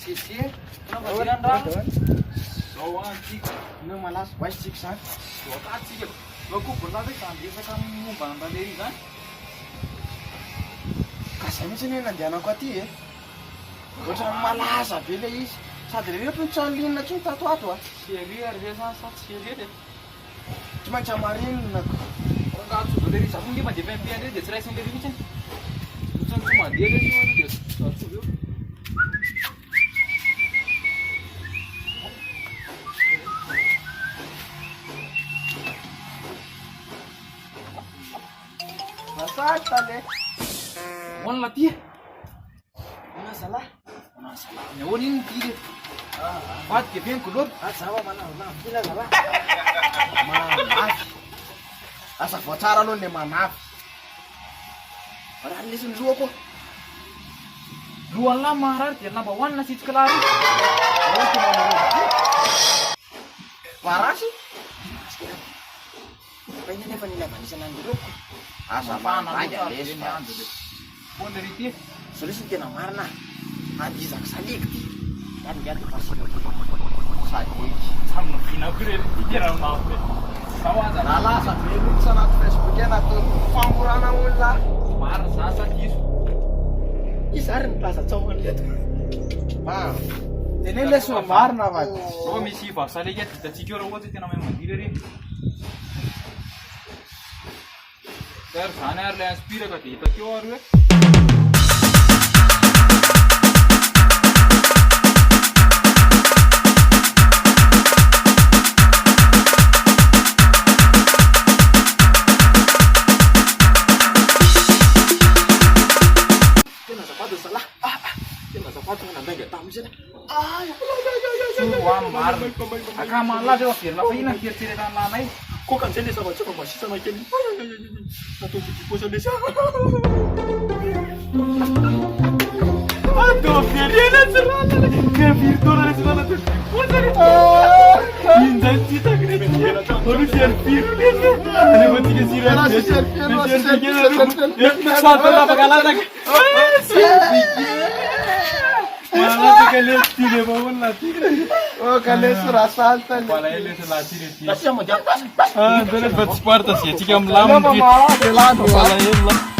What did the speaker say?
Sisi, kenapa sih Andra? Doang sih, Ini malas, wajib siksa. doang sih. Aku pernah deh kan, dia kamu bangga diri kan? Kasihnya sini nanti anak hati ya. Udah malas, bila is. Sadari pun calin na cuma tatu ah. Siaga, dia sat siaga deh. Cuma camarin nak. Orang kau sudah dari sabun dia macam apa dia cerai sendiri macam. Macam cuma dia dia satu. Masak tadi. Wan latih. Masalah. Masalah. Nyawarin dia. Buat kepian kulur. Sama mana? Bila salah. Maaf. Asa focara lu nih maaf. Orang lisun dua kok. Dua lama harar, dia lama wan nasi kelari. Oh cuma mau. Parah sih. Pengen nih vanilla manis nanti dulu. Asa mana aja les. Pun dari dia. Sudah sih kena marna. Haji sak sadik. Kan dia pasti sadik. Sama kena keren pikiran maaf. Sawa ada. Lala sa Facebook sana Facebooknya nak pangurana mula. Mar sasa kis. Isarin plaza cowok lihat. Ma. Ini les marna vat. Oh misi fa sale ya kita cikir orang itu nama mandi dari. Ter sana le aspira ka kita kyo arwe. Mar, akan malah dia kira apa ini kira cerita mana ini? Kok kan sini sama coba masih sama kini. Satu biji poso desa. Aduh, dia nak serana. Dia virtual dari sana tu. Indah cita kena dia. Harus share virtual. Ada mati ke sini. Ada share. Satu lah bakalan lagi. Malah kalian tidak mau latih. Oh kalian serasa altan. Kepala ele selati dia. Tapi sama jangan. Ah, terus buat Sparta sih, jika melambat. Malah Kepala ele.